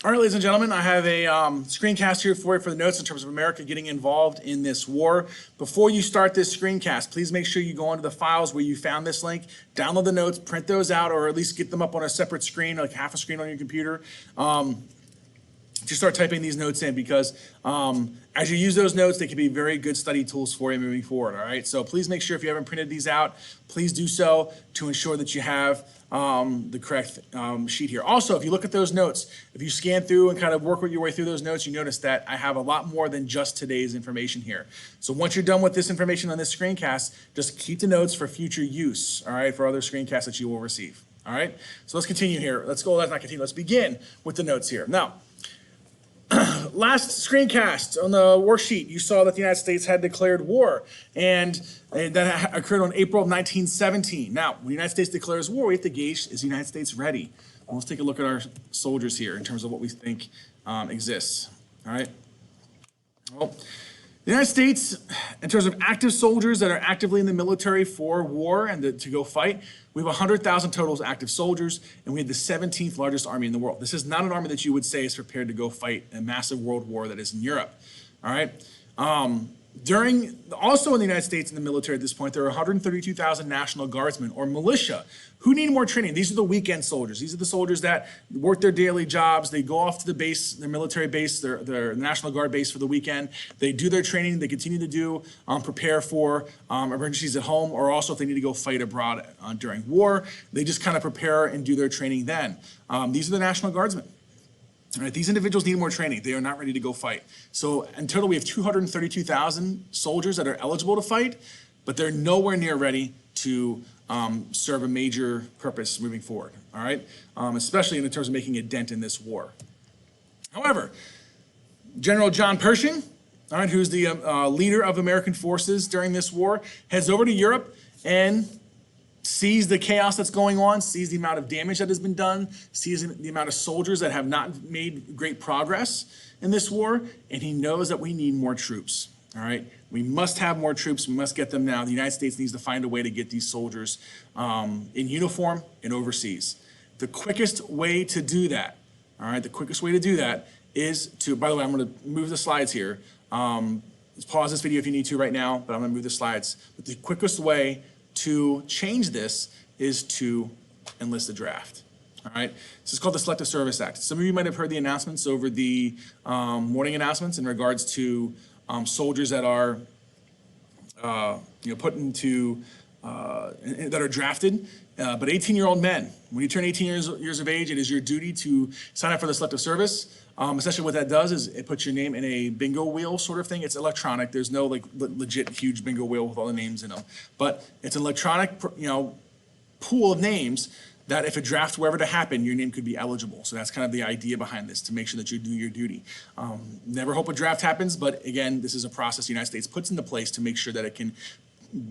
All right, ladies and gentlemen, I have a screencast here for you for the notes in terms of America getting involved in this war. Before you start this screencast, please make sure you go into the files where you found this link, download the notes, print those out, or at least get them up on a separate screen, like half a screen on your computer. Just start typing these notes in because as you use those notes, they can be very good study tools for you moving forward, all right? So please make sure if you haven't printed these out, please do so to ensure that you have the correct sheet here. Also, if you look at those notes, if you scan through and kind of work your way through those notes, you notice that I have a lot more than just today's information here. So once you're done with this information on this screencast, just keep the notes for future use, all right, for other screencasts that you will receive, all right? So let's continue here. Let's begin with the notes here. Now, last screencast on the worksheet, you saw that the United States had declared war, and that occurred on April of 1917. Now, when the United States declares war, we have to gauge, is the United States ready? Well, let's take a look at our soldiers here in terms of what we think exists, all right? Well, the United States, in terms of active soldiers that are actively in the military for war and to go fight, we have 100,000 total active soldiers, and we have the 17th largest army in the world. This is not an army that you would say is prepared to go fight a massive world war that is in Europe, all right? Also in the United States in the military at this point, there are 132,000 National Guardsmen or militia who need more training. These are the weekend soldiers. These are the soldiers that work their daily jobs. They go off to the base, their military base, their National Guard base for the weekend. They do their training. They continue to prepare for emergencies at home, or also if they need to go fight abroad during war, they just kind of prepare and do their training then. These are the National Guardsmen. All right, these individuals need more training. They are not ready to go fight. So in total, we have 232,000 soldiers that are eligible to fight, but they're nowhere near ready to serve a major purpose moving forward, all right? Especially in terms of making a dent in this war. However, General John Pershing, all right, who's the leader of American forces during this war, heads over to Europe and sees the chaos that's going on, sees the amount of damage that has been done, sees the amount of soldiers that have not made great progress in this war, and he knows that we need more troops, all right? We must have more troops. We must get them now. The United States needs to find a way to get these soldiers in uniform and overseas. The quickest way to do that, all right, the quickest way to do that is to, by the way, I'm going to move the slides here. Let's pause this video if you need to right now, but I'm going to move the slides. But the quickest way to change this is to enlist a draft. All right, this is called the Selective Service Act. Some of you might have heard the announcements over the morning announcements in regards to soldiers that are put into that are drafted. But 18-year-old men, when you turn 18 years of age, it is your duty to sign up for the Selective Service. Essentially what that does is it puts your name in a bingo wheel sort of thing. It's electronic. There's no like legit huge bingo wheel with all the names in them. But it's an electronic pool of names that if a draft were ever to happen, your name could be eligible. So that's kind of the idea behind this, to make sure that you do your duty. Never hope a draft happens, but again, this is a process the United States puts into place to make sure that it can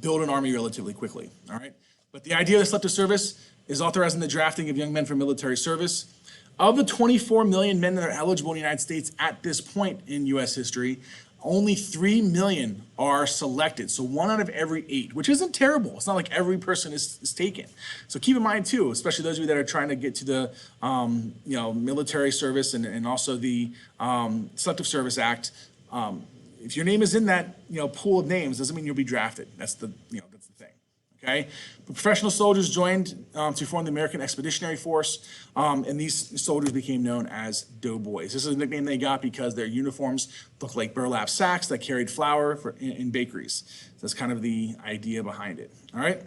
build an army relatively quickly, all right? But the idea of the Selective Service is authorizing the drafting of young men for military service. Of the 24 million men that are eligible in the United States at this point in U.S. history, only 3 million are selected. So 1 out of every 8, which isn't terrible. It's not like every person is taken. So keep in mind too, especially those of you that are trying to get to the military service and also the Selective Service Act. If your name is in that pool of names, doesn't mean you'll be drafted. That's the that's the thing. Okay, but professional soldiers joined to form the American Expeditionary Force, and these soldiers became known as doughboys. This is a nickname they got because their uniforms looked like burlap sacks that carried flour in bakeries. So that's kind of the idea behind it. All right,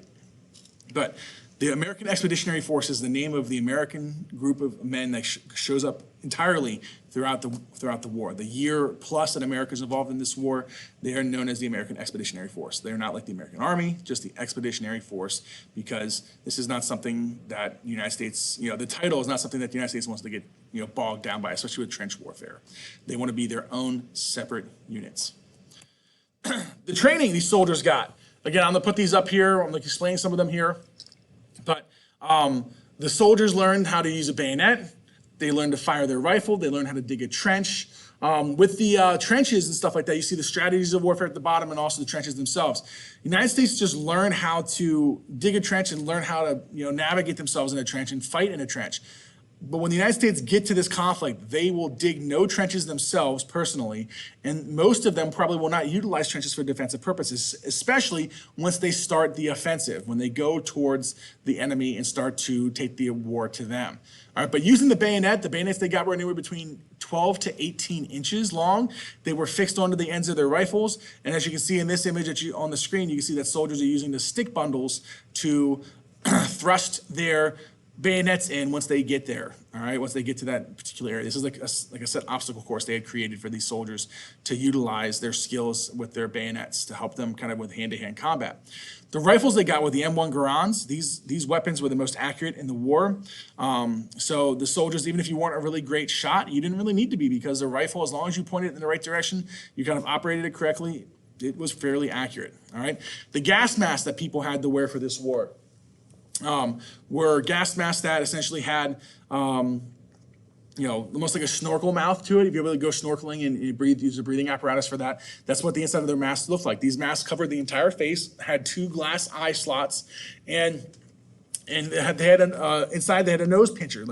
but the American Expeditionary Force is the name of the American group of men that shows up entirely throughout the war. The year plus that America is involved in this war, they are known as the American Expeditionary Force. They are not like the American Army, just the Expeditionary Force, because this is not something that the United States, the title is not something that the United States wants to get bogged down by, especially with trench warfare. They want to be their own separate units. The training these soldiers got, again, I'm going to put these up here. I'm going to explain some of them here. But the soldiers learned how to use a bayonet. They learned to fire their rifle. They learned how to dig a trench. With the trenches and stuff like that, you see the strategies of warfare at the bottom and also the trenches themselves. The United States just learned how to dig a trench and learn how to navigate themselves in a trench and fight in a trench. But when the United States get to this conflict, they will dig no trenches themselves personally, and most of them probably will not utilize trenches for defensive purposes, especially once they start the offensive, when they go towards the enemy and start to take the war to them. All right, but using the bayonets they got were anywhere between 12 to 18 inches long. They were fixed onto the ends of their rifles, and as you can see in this image on the screen, you can see that soldiers are using the stick bundles to thrust their bayonets in once they get there, all right, once they get to that particular area. This is like a set obstacle course they had created for these soldiers to utilize their skills with their bayonets to help them kind of with hand-to-hand combat. The rifles they got were the M1 Garands. These weapons were the most accurate in the war. So the soldiers, even if you weren't a really great shot, you didn't really need to be, because the rifle, as long as you pointed it in the right direction, you kind of operated it correctly, it was fairly accurate, all right? The gas masks that people had to wear for this war were gas masks that essentially had, almost like a snorkel mouth to it. If you ever go snorkeling and you use a breathing apparatus for that, that's what the inside of their masks looked like. These masks covered the entire face, had 2 glass eye slots, and they had inside they had a nose pincher,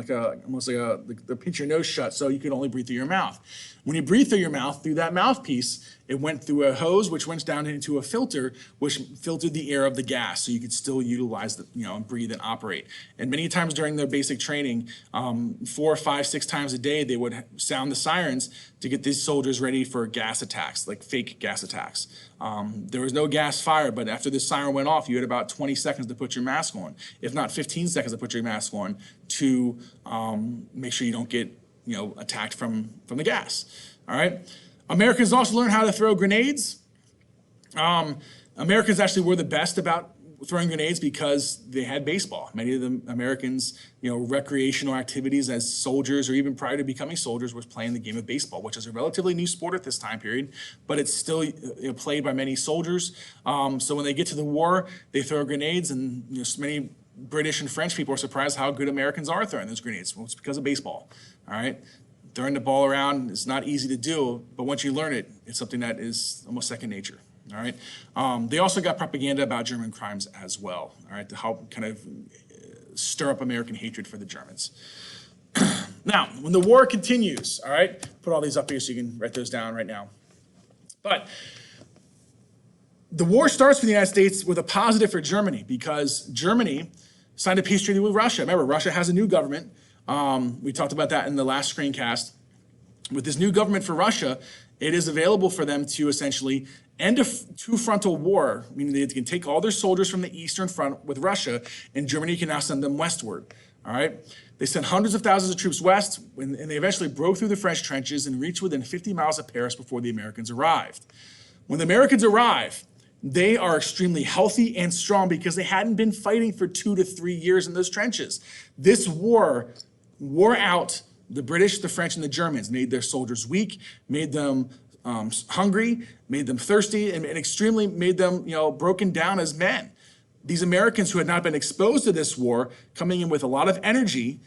almost like the pinch your nose shut, so you could only breathe through your mouth. When you breathe through your mouth, through that mouthpiece, it went through a hose, which went down into a filter, which filtered the air of the gas, so you could still utilize and breathe and operate. And many times during their basic training, 4, 5, 6 times a day, they would sound the sirens to get these soldiers ready for gas attacks, like fake gas attacks. There was no gas fire, but after this siren went off, you had about 20 seconds to put your mask on, if not 15 seconds to put your mask on, to make sure you don't get attacked from the gas. All right. Americans also learned how to throw grenades. Americans actually were the best about throwing grenades because they had baseball. Many of the Americans, recreational activities as soldiers, or even prior to becoming soldiers, was playing the game of baseball, which is a relatively new sport at this time period, but it's still played by many soldiers. So when they get to the war, they throw grenades, and many British and French people are surprised how good Americans are throwing those grenades. Well, it's because of baseball. All right. Throwing the ball around is not easy to do, but once you learn it, it's something that is almost second nature. All right. They also got propaganda about German crimes as well. All right, to help kind of stir up American hatred for the Germans. Now, when the war continues, all right, put all these up here so you can write those down right now. But the war starts for the United States with a positive for Germany, because Germany signed a peace treaty with Russia. Remember, Russia has a new government. We talked about that in the last screencast. With this new government for Russia, it is available for them to essentially end a two-frontal war, meaning they can take all their soldiers from the Eastern Front with Russia, and Germany can now send them westward. All right? They sent hundreds of thousands of troops west, and they eventually broke through the French trenches and reached within 50 miles of Paris before the Americans arrived. When the Americans arrive, they are extremely healthy and strong because they hadn't been fighting for 2 to 3 years in those trenches. This war wore out the British, the French, and the Germans, made their soldiers weak, made them hungry, made them thirsty, and extremely made them, broken down as men. These Americans who had not been exposed to this war, coming in with a lot of energy,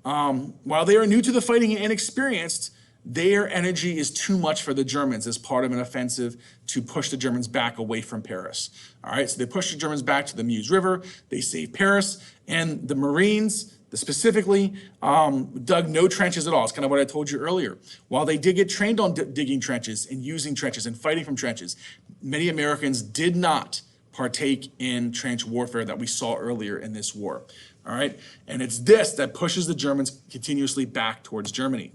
while they are new to the fighting and inexperienced, their energy is too much for the Germans as part of an offensive to push the Germans back away from Paris. All right, so they push the Germans back to the Meuse River, they save Paris, and the Marines, specifically, dug no trenches at all. It's kind of what I told you earlier. While they did get trained on digging trenches and using trenches and fighting from trenches, many Americans did not partake in trench warfare that we saw earlier in this war. All right, and it's this that pushes the Germans continuously back towards Germany.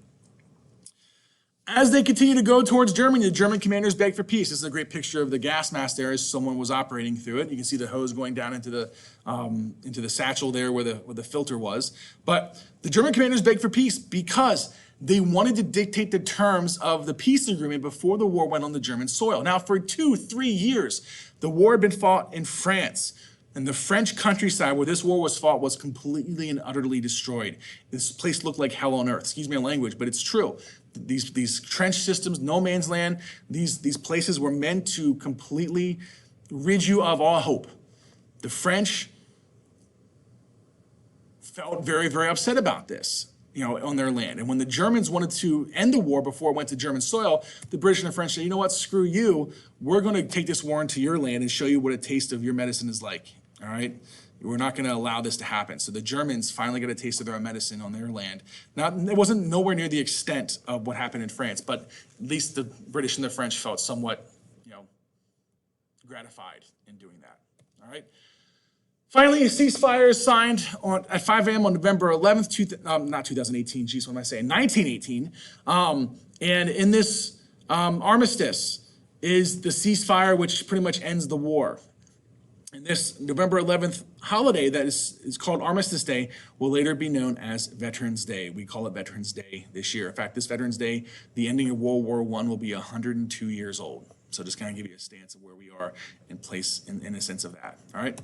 As they continue to go towards Germany, the German commanders beg for peace. This is a great picture of the gas mask there as someone was operating through it. You can see the hose going down into the satchel there where the filter was. But the German commanders begged for peace because they wanted to dictate the terms of the peace agreement before the war went on the German soil. Now, for 2-3 years, the war had been fought in France. And the French countryside where this war was fought was completely and utterly destroyed. This place looked like hell on earth. Excuse me my language, but it's true. These trench systems, no man's land, these places were meant to completely rid you of all hope. The French felt very, very upset about this, on their land. And when the Germans wanted to end the war before it went to German soil, the British and the French said, you know what, screw you. We're going to take this war into your land and show you what a taste of your medicine is like. All right? We're not going to allow this to happen. So the Germans finally got a taste of their own medicine on their land. It wasn't nowhere near the extent of what happened in France, but at least the British and the French felt somewhat, gratified in doing that. All right. Finally, a ceasefire is signed at 5 a.m. on November 11th, not 2018, geez, what am I saying? 1918. And in this armistice is the ceasefire, which pretty much ends the war. And this November 11th holiday that is called Armistice Day will later be known as Veterans Day. We call it Veterans Day this year. In fact, this Veterans Day, the ending of World War I will be 102 years old. So just kind of give you a stance of where we are in place in a sense of that, all right?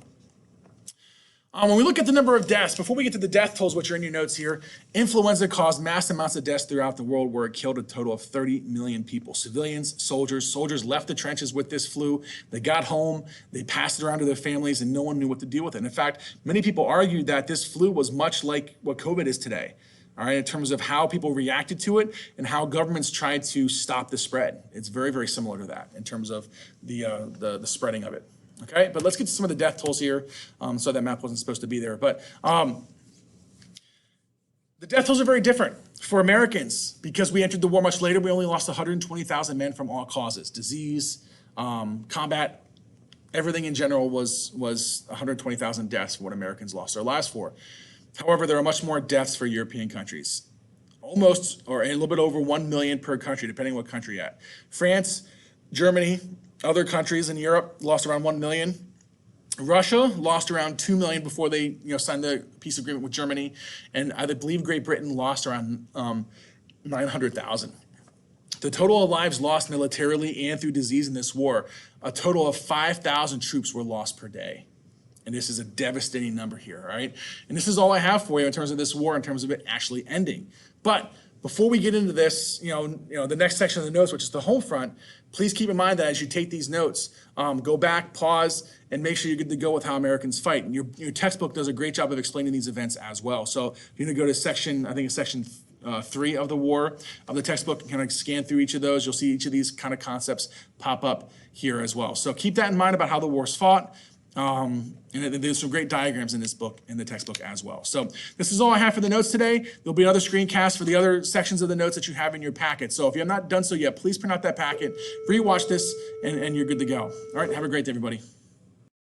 When we look at the number of deaths, before we get to the death tolls, which are in your notes here, influenza caused mass amounts of deaths throughout the world where it killed a total of 30 million people. Civilians, soldiers left the trenches with this flu. They got home, they passed it around to their families, and no one knew what to do with it. In fact, many people argued that this flu was much like what COVID is today. All right, in terms of how people reacted to it and how governments tried to stop the spread. It's very, very similar to that in terms of the spreading of it. Okay, but let's get to some of the death tolls here. So that map wasn't supposed to be there. But the death tolls are very different for Americans because we entered the war much later. We only lost 120,000 men from all causes, disease, combat, everything in general was 120,000 deaths for what Americans lost their lives for. However, there are much more deaths for European countries, almost or a little bit over 1 million per country, depending on what country you're at. France, Germany, other countries in Europe lost around 1 million. Russia lost around 2 million before they signed the peace agreement with Germany. And I believe Great Britain lost around 900,000. The total of lives lost militarily and through disease in this war, a total of 5,000 troops were lost per day. And this is a devastating number here, all right? And this is all I have for you in terms of this war, in terms of it actually ending. But before we get into this, the next section of the notes, which is the home front, please keep in mind that as you take these notes, go back, pause, and make sure you're good to go with how Americans fight. And your textbook does a great job of explaining these events as well. So you're gonna go to section, I think it's section 3 of the war of the textbook, and kind of scan through each of those. You'll see each of these kind of concepts pop up here as well. So keep that in mind about how the war's fought. And there's some great diagrams in this book, in the textbook as well. So this is all I have for the notes today. There'll be another screencast for the other sections of the notes that you have in your packet. So if you have not done so yet, please print out that packet, rewatch this, and you're good to go. All right, have a great day, everybody.